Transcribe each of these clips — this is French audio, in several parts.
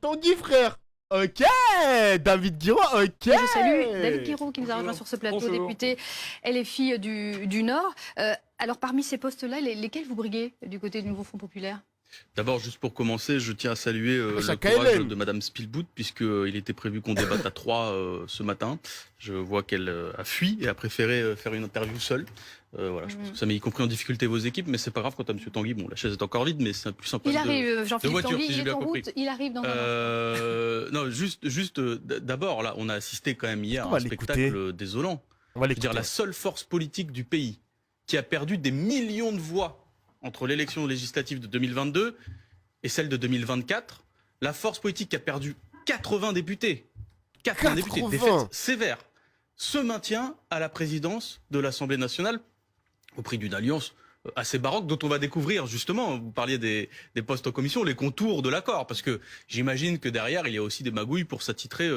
Tanguy, frère. Ok, David Guiraud, ok. Et je salue David Guiraud qui nous a rejoint sur ce plateau, Bonjour. député LFI du Nord. Alors parmi ces postes-là, lesquels vous briguez du côté du Nouveau Front Populaire? D'abord, juste pour commencer, je tiens à saluer le ça courage KLM. de Madame Spielbout, puisqu'il était prévu qu'on débatte à 3 ce matin. Je vois qu'elle a fui et a préféré faire une interview seule. Voilà, je pense que ça met y compris en difficulté vos équipes, mais c'est pas grave quant à M. Tanguy. Bon, la chaise est encore vide, mais c'est plus sympa. Il arrive, Jean-Philippe voiture, Tanguy, si j'ai il est bien en compris. route, il arrive dans un Non, juste d'abord, là, on a assisté quand même hier On à va un spectacle désolant. On va Je veux dire, l'écouter. la seule force politique du pays qui a perdu des millions de voix entre l'élection législative de 2022 et celle de 2024, la force politique qui a perdu 80 députés, 80 députés, 80. défaite sévère, se maintient à la présidence de l'Assemblée nationale au prix d'une alliance assez baroque dont on va découvrir justement, vous parliez des postes en commission, les contours de l'accord, parce que j'imagine que derrière il y a aussi des magouilles pour s'attitrer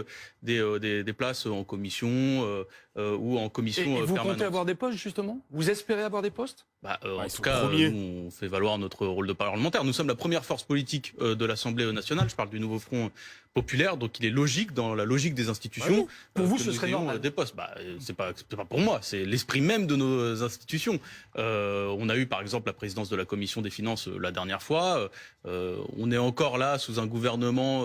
des places en commission ou en commission Et vous permanente. comptez avoir des postes, justement? Vous espérez avoir des postes? En ils tout sont cas, premiers. nous, on fait valoir notre rôle de parlementaire. Nous sommes la première force politique de l'Assemblée nationale. Je parle du Nouveau Front Populaire, donc il est logique, dans la logique des institutions. Pour vous, que ce nous serait ayons, normal. des postes. C'est pas pour moi, c'est l'esprit même de nos institutions. On a eu par exemple la présidence de la Commission des Finances la dernière fois. On est encore là sous un gouvernement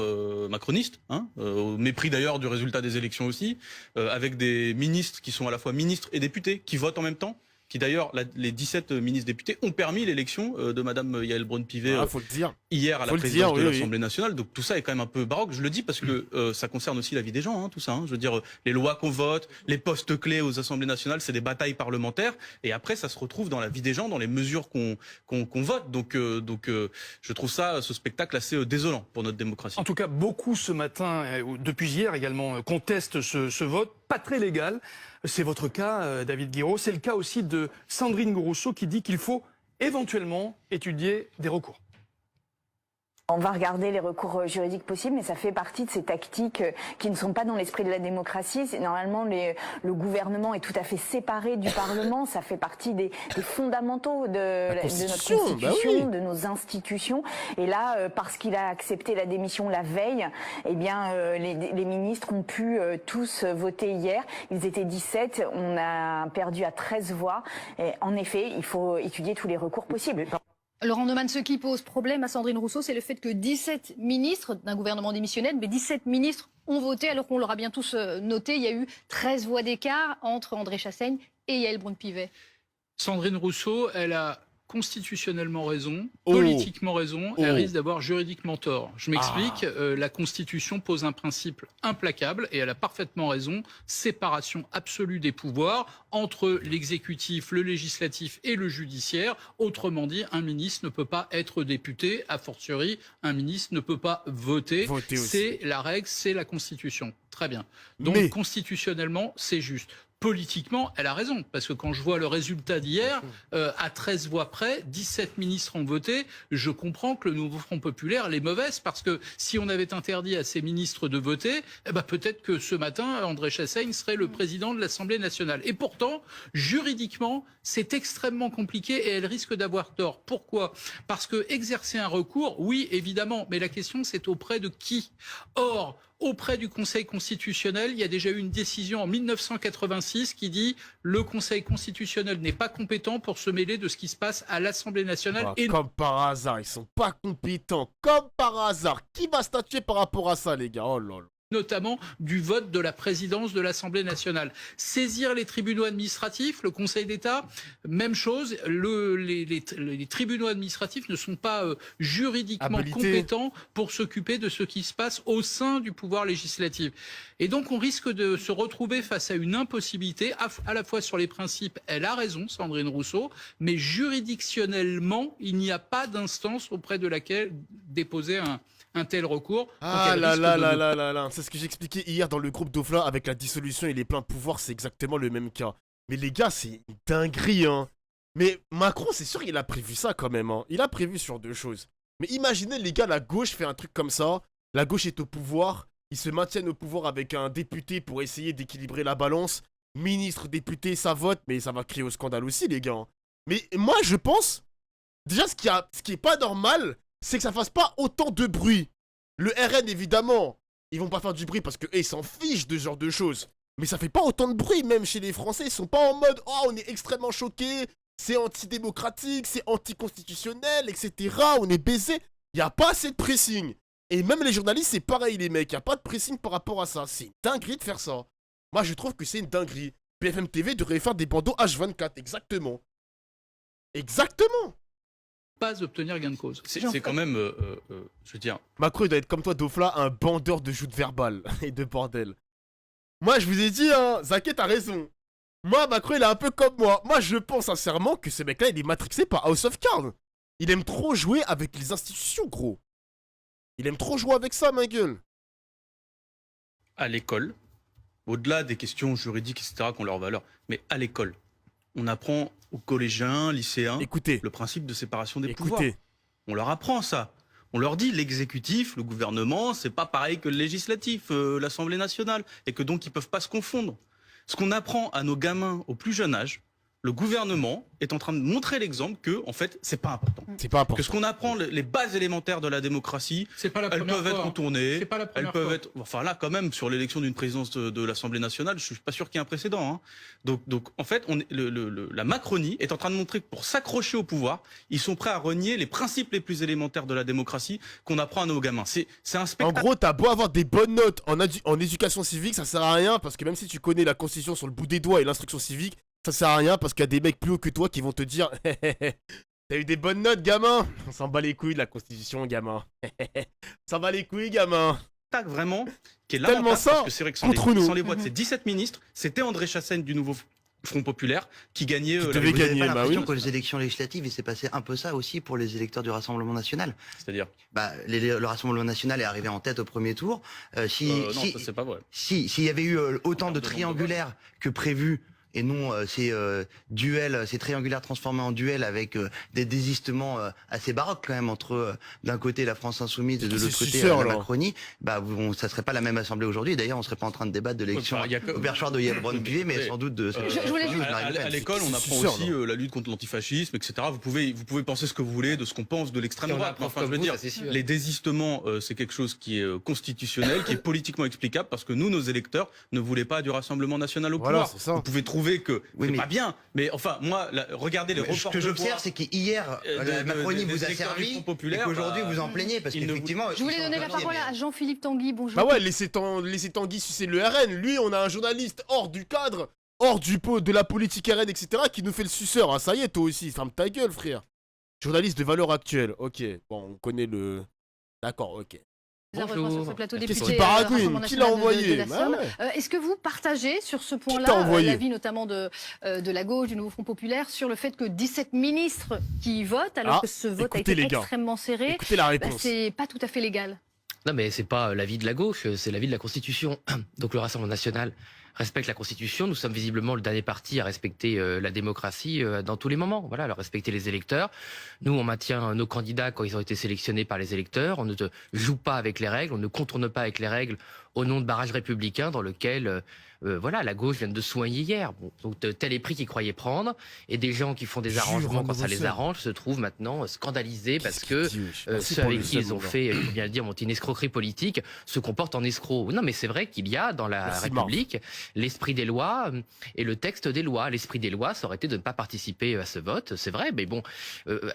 macroniste, au mépris d'ailleurs du résultat des élections aussi, avec des ministres qui sont à la fois ministres et députés, qui votent en même temps. Qui d'ailleurs, les 17 ministres députés ont permis l'élection de Madame Yaël Braun-Pivet Faut le dire. hier à la Faut le présidence dire, de oui, l'Assemblée nationale. Donc tout ça est quand même un peu baroque. Je le dis parce que ça concerne aussi la vie des gens, tout ça. Je veux dire, les lois qu'on vote, les postes clés aux assemblées nationales, c'est des batailles parlementaires. Et après, ça se retrouve dans la vie des gens, dans les mesures qu'on vote. Donc je trouve ce spectacle assez désolant pour notre démocratie. En tout cas, beaucoup ce matin, depuis hier également, contestent ce vote, pas très légal. C'est votre cas, David Guiraud. C'est le cas aussi de Sandrine Rousseau qui dit qu'il faut éventuellement étudier des recours. On va regarder les recours juridiques possibles, mais ça fait partie de ces tactiques qui ne sont pas dans l'esprit de la démocratie. Normalement, le gouvernement est tout à fait séparé du Parlement. Ça fait partie des fondamentaux de notre Constitution, Constitution, bah oui. de nos institutions. Et là, parce qu'il a accepté la démission la veille, eh bien, les ministres ont pu tous voter hier. Ils étaient 17. On a perdu à 13 voix. Et en effet, il faut étudier tous les recours possibles. Laurent Neumann, ce qui pose problème à Sandrine Rousseau, c'est le fait que 17 ministres d'un gouvernement démissionnel, mais 17 ministres ont voté, alors qu'on l'aura bien tous noté. Il y a eu 13 voix d'écart entre André Chassaigne et Yaël Braun-Pivet. Sandrine Rousseau, elle a constitutionnellement raison, Oh. politiquement raison, elle Oh. risque d'avoir juridiquement tort. Je m'explique, la Constitution pose un principe implacable, et elle a parfaitement raison, séparation absolue des pouvoirs entre l'exécutif, le législatif et le judiciaire. Autrement dit, un ministre ne peut pas être député, a fortiori, un ministre ne peut pas voter. Voter aussi. C'est la règle, c'est la Constitution. Très bien. Donc Mais- constitutionnellement, c'est juste. Politiquement, elle a raison, parce que quand je vois le résultat d'hier, à 13 voix près, 17 ministres ont voté, je comprends que le Nouveau Front Populaire l'est mauvaise, parce que si on avait interdit à ces ministres de voter, peut-être que ce matin, André Chassaigne serait le président de l'Assemblée nationale. Et pourtant, juridiquement, c'est extrêmement compliqué et elle risque d'avoir tort. Pourquoi ? Parce que exercer un recours, oui, évidemment, mais la question c'est auprès de qui ? Or, auprès du Conseil constitutionnel, il y a déjà eu une décision en 1986 qui dit le Conseil constitutionnel n'est pas compétent pour se mêler de ce qui se passe à l'Assemblée nationale. Ah, Et comme par hasard, ils sont pas compétents. Comme par hasard. Qui va statuer par rapport à ça, les gars? Oh là là. notamment du vote de la présidence de l'Assemblée nationale. Saisir les tribunaux administratifs, le Conseil d'État, même chose, les tribunaux administratifs ne sont pas juridiquement Habilités. compétents pour s'occuper de ce qui se passe au sein du pouvoir législatif. Et donc on risque de se retrouver face à une impossibilité, à la fois sur les principes, elle a raison, Sandrine Rousseau, mais juridictionnellement, il n'y a pas d'instance auprès de laquelle déposer un tel recours. Ah là là là là là là. C'est ce que j'expliquais hier dans le groupe d'Ofla avec la dissolution et les pleins pouvoirs, c'est exactement le même cas. Mais les gars, c'est une dinguerie, hein. Mais Macron, c'est sûr qu'il a prévu ça quand même, hein. Il a prévu sur deux choses. Mais imaginez, les gars, la gauche fait un truc comme ça. La gauche est au pouvoir. Ils se maintiennent au pouvoir avec un député pour essayer d'équilibrer la balance. Ministre, député, ça vote, mais ça va créer au scandale aussi, les gars. Mais moi, je pense... Déjà, ce qui est pas normal, c'est que ça fasse pas autant de bruit. Le RN, évidemment, ils vont pas faire du bruit parce que ils s'en fichent de ce genre de choses. Mais ça fait pas autant de bruit, même chez les Français. Ils sont pas en mode, oh, on est extrêmement choqués, c'est antidémocratique, c'est anticonstitutionnel, etc. On est baisé. Y a pas assez de pressing. Et même les journalistes, c'est pareil, les mecs. Y a pas de pressing par rapport à ça. C'est une dinguerie de faire ça. Moi, je trouve que c'est une dinguerie. BFM TV devrait faire des bandeaux H24, exactement. Exactement. Pas obtenir gain de cause. C'est quand même, je veux dire, Macron, il doit être comme toi, Dofla, un bandeur de joutes verbales et de bordel. Moi, je vous ai dit, hein, Zaké, t'as raison. Moi, Macron, il est un peu comme moi. Moi, je pense sincèrement que ce mec-là, il est matrixé par House of Cards. Il aime trop jouer avec les institutions, gros. Il aime trop jouer avec ça, ma gueule. à l'école, au-delà des questions juridiques, etc., qui ont leur valeur, mais à l'école, on apprend aux collégiens, lycéens, Écoutez, le principe de séparation des pouvoirs. écoutez. On leur apprend ça. On leur dit l'exécutif, le gouvernement, c'est pas pareil que le législatif, l'Assemblée nationale, et que donc ils peuvent pas se confondre. Ce qu'on apprend à nos gamins au plus jeune âge, le gouvernement est en train de montrer l'exemple que, en fait, c'est pas important. C'est pas important. Que ce qu'on apprend, les bases élémentaires de la démocratie, C'est pas la elles première peuvent être fois. contournées. C'est pas la Elles première peuvent fois. être. Enfin là, quand même, sur l'élection d'une présidence de l'Assemblée nationale, je suis pas sûr qu'il y ait un précédent. Hein. Donc, en fait, la Macronie est en train de montrer que pour s'accrocher au pouvoir, ils sont prêts à renier les principes les plus élémentaires de la démocratie qu'on apprend à nos gamins. C'est un En spectacle. gros, t'as beau avoir des bonnes notes en éducation civique, ça sert à rien parce que même si tu connais la constitution sur le bout des doigts et l'instruction civique, ça sert à rien parce qu'il y a des mecs plus hauts que toi qui vont te dire t'as eu des bonnes notes, gamin. On s'en bat les couilles de la constitution, gamin. Ça va les couilles, gamin. Spectacle vraiment qui est Tellement lamentable ça, parce que c'est vrai que contre nous. sans les voix de ces 17 ministres, c'était André Chassaigne du nouveau Front Populaire qui gagnait Qui la devait Vous n'avez gagner, pas bah l'impression oui. qu'aux élections législatives, il s'est passé un peu ça aussi pour les électeurs du Rassemblement national. C'est-à-dire Le Rassemblement national est arrivé en tête au premier tour. non, ça c'est pas vrai. S'il y avait eu autant termes de de triangulaires que prévu, et non ces duels, ces triangulaires transformés en duels avec des désistements assez baroques quand même entre d'un côté la France insoumise et de Ces l'autre côté suceurs, la là. Macronie, ça serait pas la même assemblée aujourd'hui. D'ailleurs, on serait pas en train de débattre de l'élection Enfin, il y a que- au perchoir de Yael-Braun-Pivet, mais Oui. sans doute de. Je voulais juste- À l'école, on C'est apprend sûr, aussi la lutte contre l'antifascisme, etc. Vous pouvez penser ce que vous voulez de ce qu'on pense de l'extrême Et on droite. apprend Enfin, comme je veux vous, dire, ça, c'est sûr. les désistements, c'est quelque chose qui est constitutionnel, qui est politiquement explicable, parce que nous, nos électeurs, ne voulaient pas du Rassemblement national au Voilà, pouvoir. c'est ça. Vous pouvez trouver que Oui, c'est mais- pas bien, mais enfin, moi, regardez les Ce reports que de j'observe, voix. c'est qu'hier, la Macronie des vous a électeurs du servi, Front et Populaire, qu'aujourd'hui bah, vous en plaignez, parce ils ne qu'effectivement. Je voulais donner la parole à Jean-Philippe Tanguy. Bonjour. Bah ouais, laissez Tanguy sucer le RN. Lui, on a un journaliste hors du cadre, hors du pot de la politique RN, etc. qui nous fait le suceur. Ah, ça y est, toi aussi, ferme ta gueule, frère. Journaliste de valeur actuelle. Ok, bon, on connaît le. D'accord, ok. Malheureusement, sur ce plateau Qu'est-ce député qu'il baragouine? Rassemblement Qui l'a national de envoyé? la Bah Somme. ouais. Est-ce que vous partagez sur ce Qui t'a point-là envoyé? l'avis notamment de la gauche, du Nouveau Front Populaire, sur le fait que 17 ministres qui votent, alors Ah, que ce vote écoutez, a été les gars. extrêmement serré, Écoutez la bah, réponse. c'est pas tout à fait légal. Non, mais c'est pas l'avis de la gauche, c'est l'avis de la Constitution. Donc le Rassemblement national respecte la Constitution. Nous sommes visiblement le dernier parti à respecter la démocratie dans tous les moments. Voilà, à respecter les électeurs. Nous, on maintient nos candidats quand ils ont été sélectionnés par les électeurs. On ne joue pas avec les règles, on ne contourne pas avec les règles au nom de barrages républicains dans lequel voilà, la gauche vient de soigner hier. Bon, donc tel est pris qu'ils croyaient prendre, et des gens qui font des Jure, arrangements quand ça les Rambosseur. arrange se trouvent maintenant scandalisés parce que Merci ceux pour avec le qui ils seum, ont mon gars. fait, il faut bien le dire, ont une escroquerie politique, se comportent en escrocs. Non, mais c'est vrai qu'il y a dans la Merci, République l'esprit des lois et le texte des lois. L'esprit des lois, ça aurait été de ne pas participer à ce vote, c'est vrai, mais bon,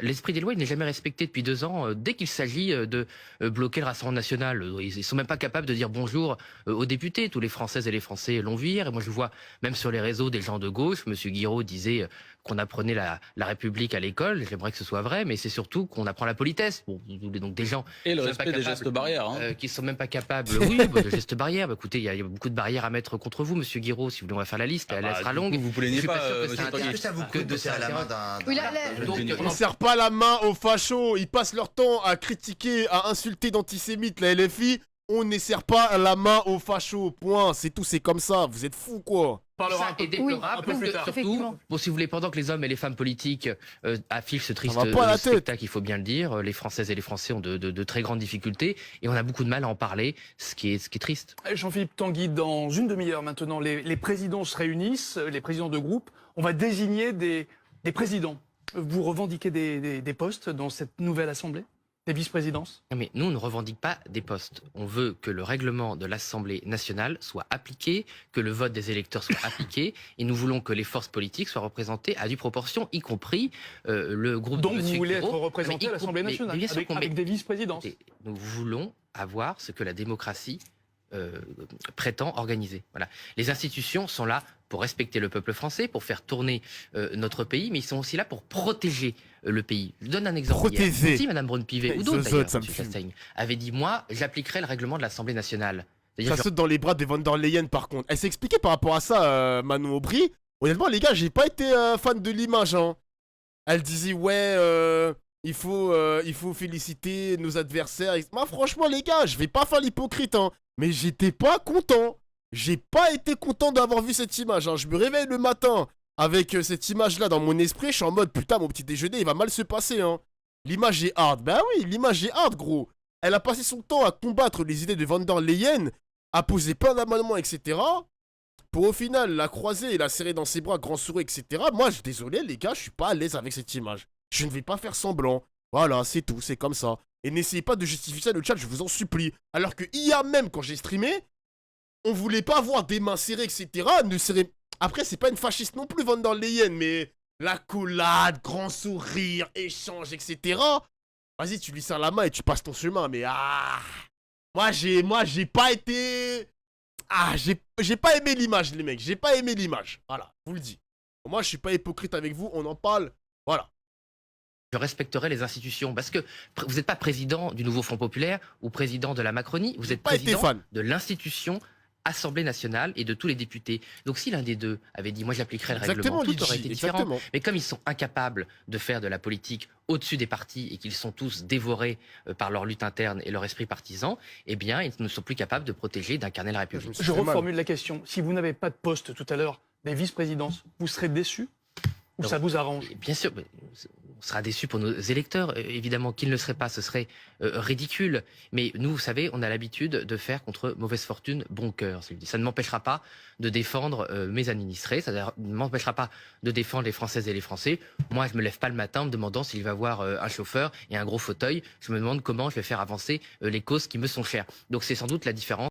l'esprit des lois, il n'est jamais respecté depuis 2 ans. Dès qu'il s'agit de bloquer le Rassemblement national, ils sont même pas capables de dire bonjour aux députés. Tous les Françaises et les Français l'ont vu hier, et moi je vois même sur les réseaux des gens de gauche. Monsieur Guiraud disait qu'on apprenait la République à l'école. J'aimerais que ce soit vrai, mais c'est surtout qu'on apprend la politesse. Bon, donc des gens Et le qui sont pas respect des capables, gestes barrières. Hein. qui sont même pas capables, oui, de gestes barrières. Bah, écoutez, il y a beaucoup de barrières à mettre contre vous, Monsieur Guiraud. Si vous voulez, on va faire la liste. Elle sera Du longue. coup, vous Je plaignez suis pas pas, sûr que monsieur ça Tanguy. Est-ce que ça vous que coûte de de serrer la faire main d'un. Oui, Donc, On ne serre pas la main aux fachos. Ils passent leur temps à critiquer, à insulter d'antisémites la LFI. On ne serre pas la main aux fachos. Point. C'est tout, c'est comme ça. Vous êtes fous, quoi. Parlera un Ça peu est déplorable, un peu parce plus que tard. surtout, Effectivement. bon, si vous voulez, pendant que les hommes et les femmes politiques affichent ce triste va pas à la tête. spectacle, il faut bien le dire, les Françaises et les Français ont de très grandes difficultés, et on a beaucoup de mal à en parler, ce qui est triste. Jean-Philippe Tanguy, dans une demi-heure maintenant, les présidents se réunissent, les présidents de groupe. On va désigner des présidents. Vous revendiquez des postes dans cette nouvelle assemblée? des vice-présidences? Non, mais nous, on ne revendique pas des postes. On veut que le règlement de l'Assemblée nationale soit appliqué, que le vote des électeurs soit appliqué, et nous voulons que les forces politiques soient représentées à due proportion, y compris le groupe Donc de vous M. voulez Guiraud. être représenté à l'Assemblée nationale, mais bien sûr avec des vice-présidences? Nous voulons avoir ce que la démocratie prétend organiser. Voilà. Les institutions sont là pour respecter le peuple français, pour faire tourner notre pays, mais ils sont aussi là pour protéger le pays. Je donne un exemple. Protéger. Si Mme Braun-Pivet, ou d'autres Zozote, d'ailleurs, ça me M. fume. Chastaing, avait dit, moi, j'appliquerai le règlement de l'Assemblée nationale. C'est-à-dire Ça que saute dans les bras de von der Leyen par contre. Elle s'est expliquée par rapport à ça, Manon Aubry. Honnêtement, les gars, j'ai pas été fan de l'image. Hein. Elle disait, ouais, il faut féliciter nos adversaires. Moi, franchement, les gars, je vais pas faire l'hypocrite. Hein. Mais j'étais pas content. J'ai pas été content d'avoir vu cette image. Hein. Je me réveille le matin avec cette image-là dans mon esprit. Je suis en mode, putain, mon petit déjeuner, il va mal se passer. Hein. L'image est hard. Ben oui, l'image est hard, gros. Elle a passé son temps à combattre les idées de von der Leyen, à poser plein d'amendements, etc. Pour au final la croiser et la serrer dans ses bras, grand sourire, etc. Moi, désolé, les gars, je suis pas à l'aise avec cette image. Je ne vais pas faire semblant. Voilà, c'est tout, c'est comme ça. Et n'essayez pas de justifier ça dans le chat, je vous en supplie. Alors que hier même, quand j'ai streamé, on voulait pas voir des mains serrées, etc. Ne serrer... Après, c'est pas une fasciste non plus, von der Leyen, mais l'accolade, grand sourire, échange, etc. Vas-y, tu lui serres la main et tu passes ton chemin, mais moi, j'ai pas été... j'ai pas aimé l'image, les mecs. J'ai pas aimé l'image. Voilà, je vous le dis. Moi, je suis pas hypocrite avec vous, on en parle. Voilà. je respecterai les institutions. Parce que vous n'êtes pas président du Nouveau Front Populaire ou président de la Macronie, vous êtes président de l'institution Assemblée nationale et de tous les députés. Donc si l'un des deux avait dit « moi j'appliquerai le règlement », tout aurait été différent. Mais comme ils sont incapables de faire de la politique au-dessus des partis et qu'ils sont tous dévorés par leur lutte interne et leur esprit partisan, eh bien ils ne sont plus capables de protéger, d'incarner la République. Je reformule la question. Si vous n'avez pas de poste tout à l'heure des vice-présidences, vous serez déçu ou ça vous arrange? Bien sûr, on sera déçu pour nos électeurs. Évidemment qu'ils ne le seraient pas, ce serait ridicule. Mais nous, vous savez, on a l'habitude de faire contre mauvaise fortune bon cœur. Ça ne m'empêchera pas de défendre mes administrés, ça ne m'empêchera pas de défendre les Françaises et les Français. Moi, je ne me lève pas le matin en me demandant s'il va y avoir un chauffeur et un gros fauteuil. Je me demande comment je vais faire avancer les causes qui me sont chères. Donc c'est sans doute la différence.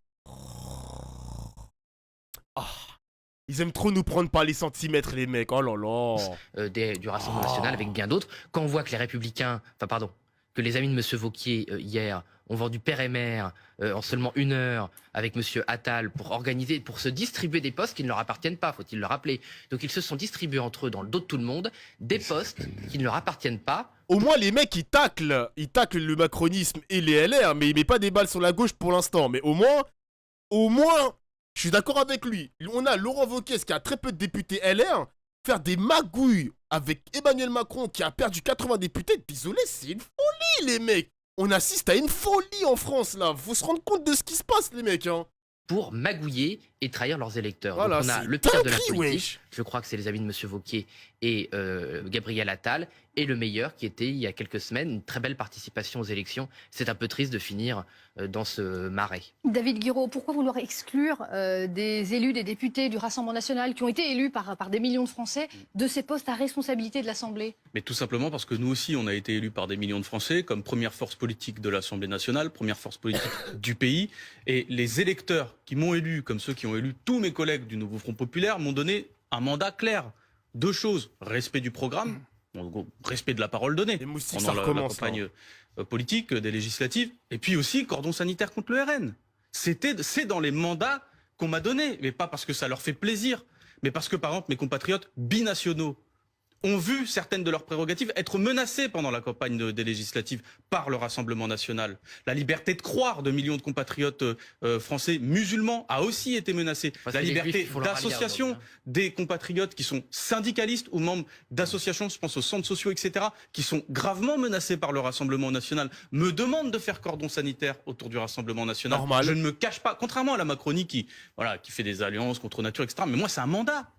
Ils aiment trop nous prendre par les centimètres, les mecs. Oh là là. Du Rassemblement national avec bien d'autres. Quand on voit que les Républicains, que les amis de M. Wauquiez hier ont vendu père et mère en seulement 1 heure avec M. Attal pour se distribuer des postes qui ne leur appartiennent pas, faut-il le rappeler. Donc ils se sont distribués entre eux dans le dos de tout le monde des postes qui ne leur appartiennent pas. Au moins les mecs ils taclent le macronisme et les LR, mais ils mettent pas des balles sur la gauche pour l'instant. Mais au moins, je suis d'accord avec lui. On a Laurent Wauquiez qui a très peu de députés LR. Faire des magouilles avec Emmanuel Macron qui a perdu 80 députés, désolé, c'est une folie les mecs. On assiste à une folie en France là. Faut se rendre compte de ce qui se passe les mecs. Hein. Pour magouiller et trahir leurs électeurs. Voilà, donc on a le pire de la politique, je crois que c'est les amis de M. Wauquiez et Gabriel Attal, et le meilleur qui était il y a quelques semaines une très belle participation aux élections. C'est un peu triste de finir dans ce marais. David Guiraud, pourquoi vouloir exclure des élus, des députés du Rassemblement national qui ont été élus par des millions de Français de ces postes à responsabilité de l'Assemblée? Mais tout simplement parce que nous aussi, on a été élus par des millions de Français comme première force politique de l'Assemblée nationale, première force politique du pays. Et les électeurs qui m'ont élu, comme ceux qui ont élu tous mes collègues du Nouveau Front Populaire, m'ont donné un mandat clair. 2 choses, respect du programme, respect de la parole donnée pendant la campagne politique des législatives, et puis aussi cordon sanitaire contre le RN. C'est dans les mandats qu'on m'a donnés, mais pas parce que ça leur fait plaisir, mais parce que par exemple mes compatriotes binationaux ont vu certaines de leurs prérogatives être menacées pendant la campagne des législatives par le Rassemblement national. La liberté de croire de millions de compatriotes français musulmans a aussi été menacée. La liberté d'association des compatriotes qui sont syndicalistes ou membres d'associations, je pense aux centres sociaux, etc., qui sont gravement menacés par le Rassemblement national, me demandent de faire cordon sanitaire autour du Rassemblement national. Normal. Je ne me cache pas, contrairement à la Macronie qui fait des alliances contre nature, etc., mais moi c'est un mandat.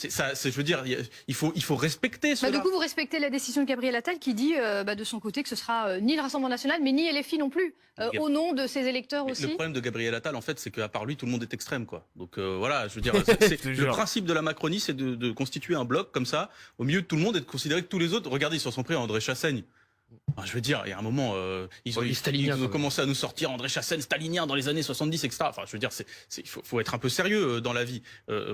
Je veux dire, il faut respecter cela. Du coup, vous respectez la décision de Gabriel Attal qui dit de son côté que ce sera ni le Rassemblement national, mais ni LFI non plus, au nom de ses électeurs aussi. Le problème de Gabriel Attal, en fait, c'est qu'à part lui, tout le monde est extrême, quoi. Donc voilà, je veux dire, le principe de la Macronie, c'est de constituer un bloc comme ça, au milieu de tout le monde et de considérer que tous les autres, regardez, ils s'en sont pris à André Chassaigne. Enfin, je veux dire, il y a un moment, ils ont commencé à nous sortir André Chassaigne, stalinien dans les années 70, etc. Enfin, je veux dire, il faut être un peu sérieux dans la vie.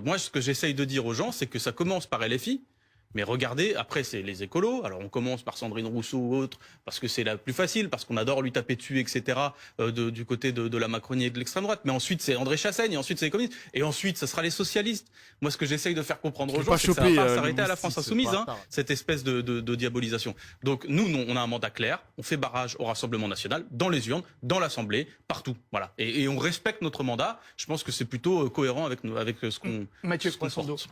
Moi, ce que j'essaye de dire aux gens, c'est que ça commence par LFI. Mais regardez, après c'est les écolos. Alors on commence par Sandrine Rousseau ou autre, parce que c'est la plus facile, parce qu'on adore lui taper dessus, etc. Du côté de la Macronie et de l'extrême droite. Mais ensuite c'est André Chassaigne, et ensuite c'est les communistes, et ensuite ce sera les socialistes. Moi ce que j'essaye de faire comprendre aux gens, c'est que ça va pas s'arrêter à la France insoumise, cette espèce de diabolisation. Donc nous, on a un mandat clair, on fait barrage au Rassemblement national, dans les urnes, dans l'Assemblée, partout. Voilà. Et on respecte notre mandat. Je pense que c'est plutôt cohérent avec ce qu'on porte.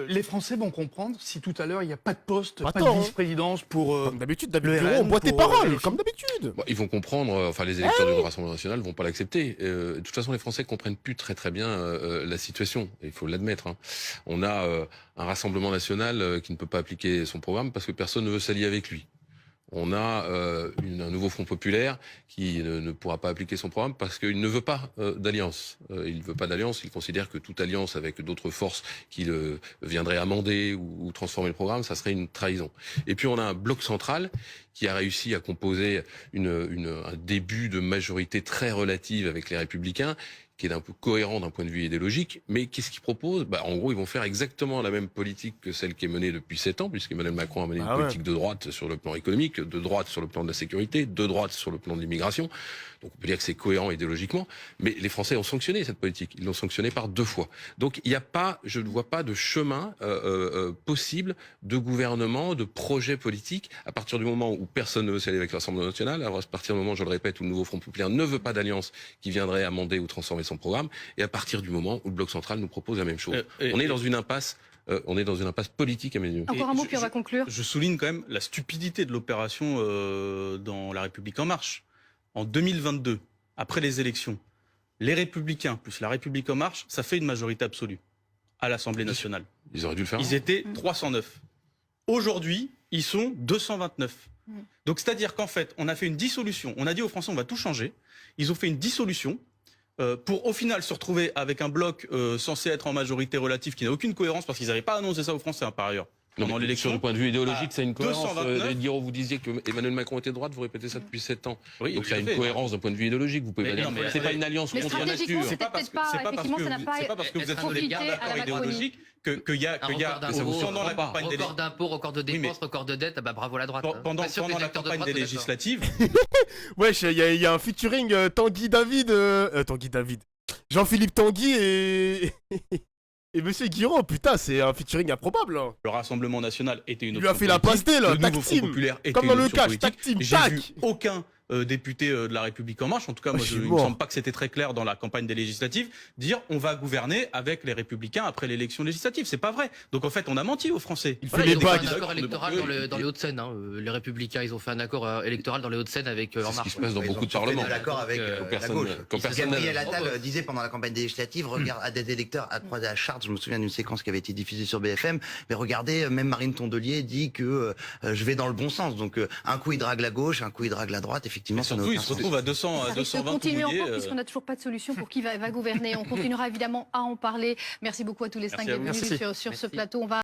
Les Français vont comprendre si tout à l'heure il n'y a pas de poste, pas de vice-présidence pour. Comme d'habitude, on boit tes paroles, comme d'habitude. Bon, ils vont comprendre, enfin les électeurs du Rassemblement national vont pas l'accepter. De toute façon, les Français comprennent plus très bien la situation, il faut l'admettre. Hein. On a un Rassemblement national qui ne peut pas appliquer son programme parce que personne ne veut s'allier avec lui. On a un nouveau Front populaire qui ne pourra pas appliquer son programme parce qu'il ne veut pas d'alliance. Il ne veut pas d'alliance, il considère que toute alliance avec d'autres forces qui viendraient amender ou transformer le programme, ça serait une trahison. Et puis on a un bloc central qui a réussi à composer un début de majorité très relative avec les Républicains, qui est un peu cohérent d'un point de vue idéologique, mais qu'est-ce qu'ils proposent ? En gros, ils vont faire exactement la même politique que celle qui est menée depuis 7 ans, puisqu'Emmanuel Macron a mené une politique de droite sur le plan économique, de droite sur le plan de la sécurité, de droite sur le plan de l'immigration. Donc on peut dire que c'est cohérent idéologiquement, mais les Français ont sanctionné cette politique. Ils l'ont sanctionnée par 2 fois. Donc je ne vois pas de chemin possible de gouvernement, de projet politique, à partir du moment où personne ne veut s'allier avec l'Assemblée nationale, à partir du moment, je le répète, où le nouveau Front populaire ne veut pas d'alliance qui viendrait amender ou transformer son programme, et à partir du moment où le bloc central nous propose la même chose. On est dans une impasse politique à mes yeux. Encore un mot, puis on va conclure. Je souligne quand même la stupidité de l'opération dans La République En Marche. En 2022, après les élections, les Républicains plus La République En Marche, ça fait une majorité absolue à l'Assemblée nationale. Ils auraient dû le faire. Ils étaient 309. Aujourd'hui, ils sont 229. Donc c'est-à-dire qu'en fait, on a fait une dissolution. On a dit aux Français, on va tout changer. Ils ont fait une dissolution pour au final se retrouver avec un bloc censé être en majorité relative qui n'a aucune cohérence parce qu'ils n'avaient pas annoncé ça aux Français par ailleurs. Pendant l'élection. Sur le point de vue idéologique, c'est une cohérence. Guiraud, vous disiez que Emmanuel Macron était de droite, vous répétez ça depuis 7 ans. Oui, donc il y a une cohérence d'un point de vue idéologique. Vous pouvez pas dire que c'est pas une alliance contre la nature. C'est pas parce que vous êtes sur des accords idéologiques qu'il y a pendant la campagne des record d'impôts, record de dépenses, record de dettes, bravo la droite. Pendant la campagne des législatives. Wesh, il y a un featuring Tanguy David, Jean-Philippe Tanguy et Monsieur Guiraud, putain, c'est un featuring improbable. Hein. Le Rassemblement national était une option. Il lui a fait la passe D, là, le nouveau Front populaire était comme dans une le option cash, tac team, J'ai tac. vu aucun député de La République En Marche, en tout cas, moi, il me semble pas que c'était très clair dans la campagne des législatives, dire on va gouverner avec les Républicains après l'élection législative. C'est pas vrai. Donc en fait, on a menti aux Français. Ils ont fait un accord électoral dans les Hauts-de-Seine. Les Républicains, ils ont fait un accord électoral dans les Hauts-de-Seine avec En Marche. C'est ce qui se passe dans beaucoup de parlements. D'accord avec la gauche. Gabriel Attal disait pendant la campagne des législatives, regarde à des électeurs accroisés à Chartres, je me souviens d'une séquence qui avait été diffusée sur BFM, mais regardez, même Marine Tondelier dit que je vais dans le bon sens. Donc un coup il drague la gauche, un coup il drague la droite, effectivement. Surtout, il se retrouve à 220 continuer encore puisqu'on n'a toujours pas de solution pour qui va gouverner. On continuera évidemment à en parler. Merci beaucoup à tous les 5 venus sur ce plateau. On va